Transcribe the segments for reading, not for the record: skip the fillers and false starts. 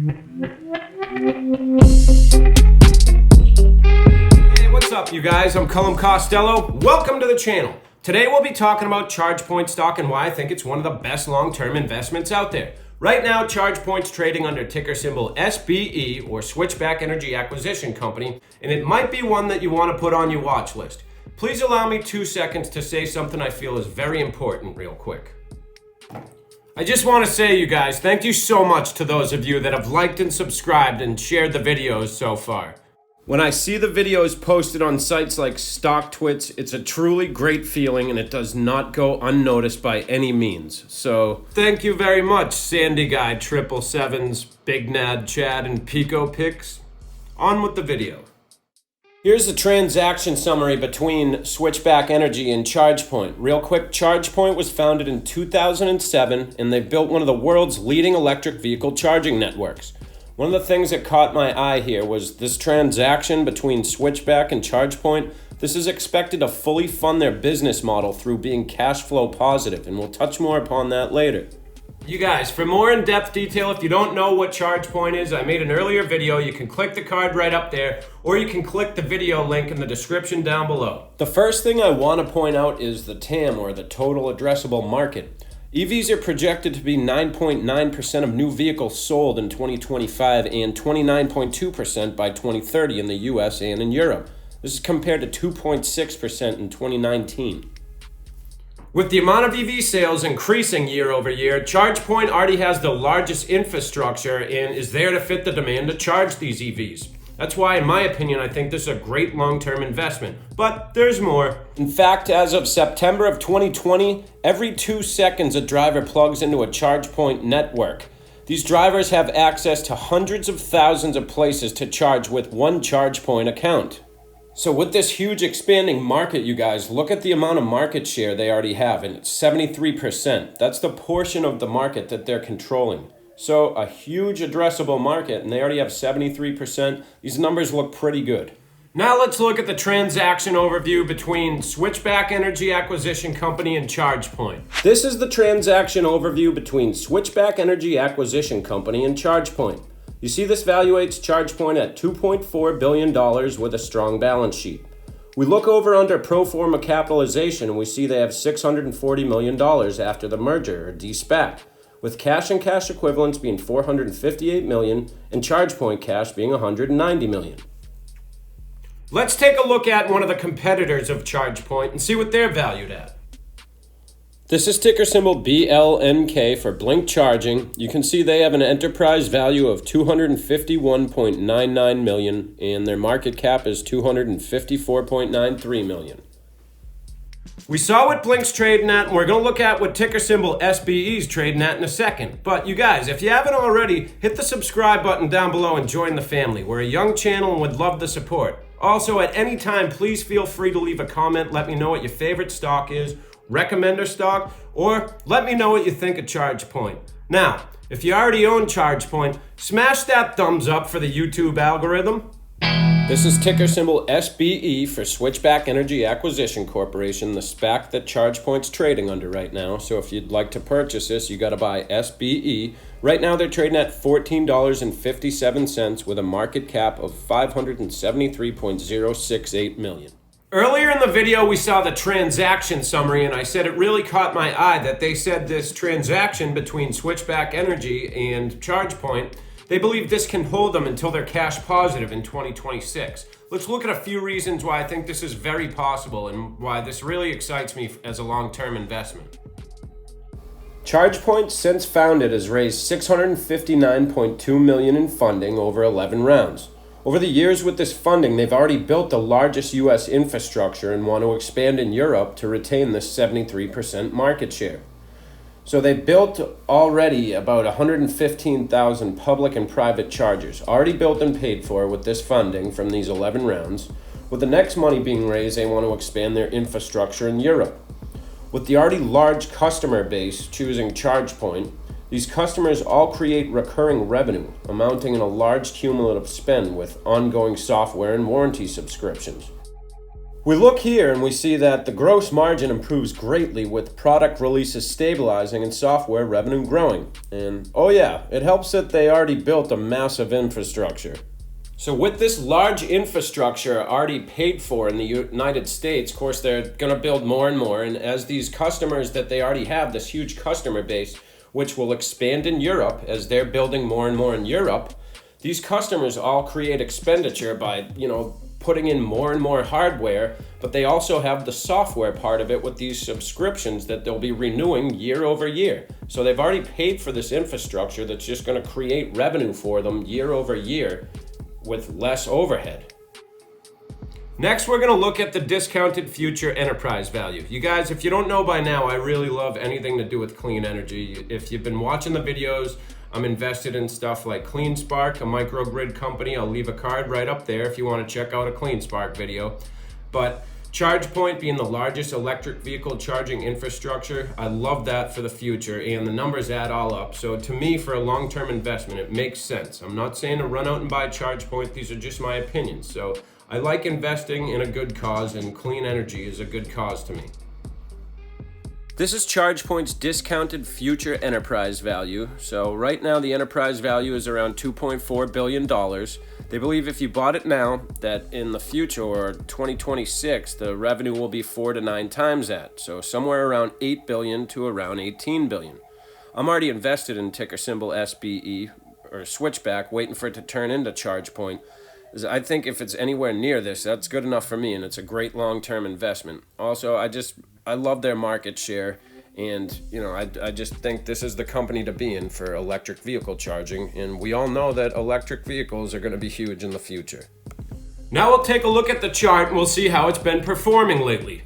Hey, what's up, you guys? I'm Cullum Costello. Welcome to the channel. Today we'll be talking about Chargepoint stock and why I think it's one of the best long-term investments out there. Right now, Chargepoint's trading under ticker symbol SBE, or Switchback Energy Acquisition Company, and it might be one that you want to put on your watch list. Please allow me 2 seconds to say something I feel is very important real quick. I just want to say, you guys, thank you so much to those of you that have liked and subscribed and shared the videos so far. When I see the videos posted on sites like StockTwits, it's a truly great feeling and it does not go unnoticed by any means. So, thank you very much, Sandy Guy, 777s, Big Nad Chad, and Pico Picks. On with the video. Here's the transaction summary between Switchback Energy and Chargepoint. Real quick, Chargepoint was founded in 2007 and they built one of the world's leading electric vehicle charging networks. One of the things that caught my eye here was this transaction between Switchback and Chargepoint. This is expected to fully fund their business model through being cash flow positive, and we'll touch more upon that later. You guys, for more in-depth detail, if you don't know what Chargepoint is, I made an earlier video. You can click the card right up there, or you can click the video link in the description down below. The first thing I want to point out is the TAM, or the total addressable market. EVs are projected to be 9.9% of new vehicles sold in 2025 and 29.2% by 2030 in the US and in Europe. This is compared to 2.6% in 2019. With the amount of EV sales increasing year over year, ChargePoint already has the largest infrastructure and is there to fit the demand to charge these EVs. That's why, in my opinion, I think this is a great long-term investment. But there's more. In fact, as of September of 2020, every 2 seconds a driver plugs into a ChargePoint network. These drivers have access to hundreds of thousands of places to charge with one ChargePoint account. So with this huge expanding market, you guys, look at the amount of market share they already have, and it's 73%. That's the portion of the market that they're controlling. So a huge addressable market, and they already have 73%. These numbers look pretty good. Now let's look at the transaction overview between Switchback Energy Acquisition Company and Chargepoint. This is the transaction overview between Switchback Energy Acquisition Company and Chargepoint. You see this valuates Chargepoint at $2.4 billion with a strong balance sheet. We look over under pro forma capitalization and we see they have $640 million after the merger, or de-SPAC, with cash and cash equivalents being $458 million and Chargepoint cash being $190 million. Let's take a look at one of the competitors of Chargepoint and see what they're valued at. This is ticker symbol BLNK for Blink Charging. You can see they have an enterprise value of $251.99 million and their market cap is $254.93 million. We saw what Blink's trading at, and we're going to look at what ticker symbol SBE's trading at in a second. But you guys, if you haven't already, hit the subscribe button down below and join the family. We're a young channel and would love the support. Also, at any time, please feel free to leave a comment. Let me know what your favorite stock is, recommend a stock, or let me know what you think of Chargepoint. Now, if you already own Chargepoint, smash that thumbs up for the YouTube algorithm. This is ticker symbol SBE for Switchback Energy Acquisition Corporation, the SPAC that Chargepoint's trading under right now. So if you'd like to purchase this, you got to buy SBE. Right now they're trading at $14.57 with a market cap of $573.068 million. Earlier in the video, we saw the transaction summary, and I said it really caught my eye that they said this transaction between Switchback Energy and Chargepoint, they believe this can hold them until they're cash positive in 2026. Let's look at a few reasons why I think this is very possible and why this really excites me as a long-term investment. Chargepoint, since founded, has raised $659.2 million in funding over 11 rounds. Over the years with this funding, they've already built the largest U.S. infrastructure and want to expand in Europe to retain this 73% market share. So they built already about 115,000 public and private chargers, already built and paid for with this funding from these 11 rounds. With the next money being raised, they want to expand their infrastructure in Europe. With the already large customer base choosing Chargepoint, these customers all create recurring revenue, amounting in a large cumulative spend with ongoing software and warranty subscriptions. We look here and we see that the gross margin improves greatly with product releases stabilizing and software revenue growing. And oh yeah, it helps that they already built a massive infrastructure. So with this large infrastructure already paid for in the United States, of course, they're going to build more and more. And as these customers that they already have, this huge customer base, which will expand in Europe as they're building more and more in Europe, these customers all create expenditure by, putting in more and more hardware, but they also have the software part of it with these subscriptions that they'll be renewing year over year. So they've already paid for this infrastructure that's just going to create revenue for them year over year with less overhead. Next, we're going to look at the discounted future enterprise value. You guys, if you don't know by now, I really love anything to do with clean energy. If you've been watching the videos, I'm invested in stuff like CleanSpark, a microgrid company. I'll leave a card right up there if you want to check out a CleanSpark video. But Chargepoint being the largest electric vehicle charging infrastructure, I love that for the future, and the numbers add all up. So to me, for a long-term investment, it makes sense. I'm not saying to run out and buy Chargepoint. These are just my opinions. So I like investing in a good cause, and clean energy is a good cause to me. This is Chargepoint's discounted future enterprise value. So right now the enterprise value is around $2.4 billion. They believe if you bought it now, that in the future or 2026, the revenue will be 4 to 9 times that. So somewhere around 8 billion to around 18 billion. I'm already invested in ticker symbol SBE or Switchback, waiting for it to turn into Chargepoint. I think if it's anywhere near this, that's good enough for me, and it's a great long-term investment. Also, I love their market share, and I just think this is the company to be in for electric vehicle charging, and we all know that electric vehicles are going to be huge in the future. Now we'll take a look at the chart and we'll see how it's been performing lately.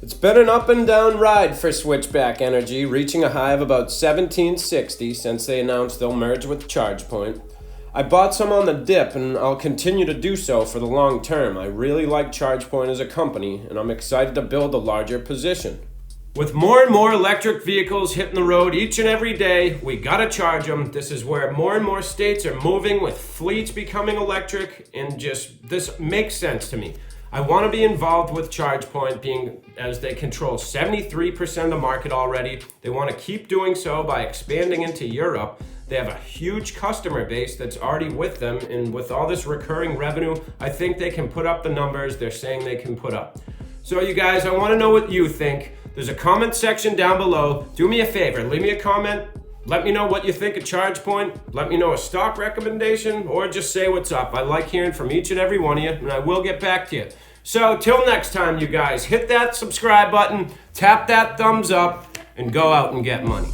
It's been an up and down ride for Switchback Energy, reaching a high of about 1760 since they announced they'll merge with ChargePoint. I bought some on the dip, and I'll continue to do so for the long term. I really like ChargePoint as a company, and I'm excited to build a larger position. With more and more electric vehicles hitting the road each and every day, we gotta charge them. This is where more and more states are moving with fleets becoming electric, and this makes sense to me. I want to be involved with ChargePoint, being as they control 73% of the market already. They want to keep doing so by expanding into Europe. They have a huge customer base that's already with them, and with all this recurring revenue, I think they can put up the numbers they're saying they can put up. So you guys, I want to know what you think. There's a comment section down below. Do me a favor, leave me a comment. Let me know what you think of ChargePoint. Let me know a stock recommendation, or just say what's up. I like hearing from each and every one of you, and I will get back to you. So till next time, you guys, hit that subscribe button, tap that thumbs up, and go out and get money.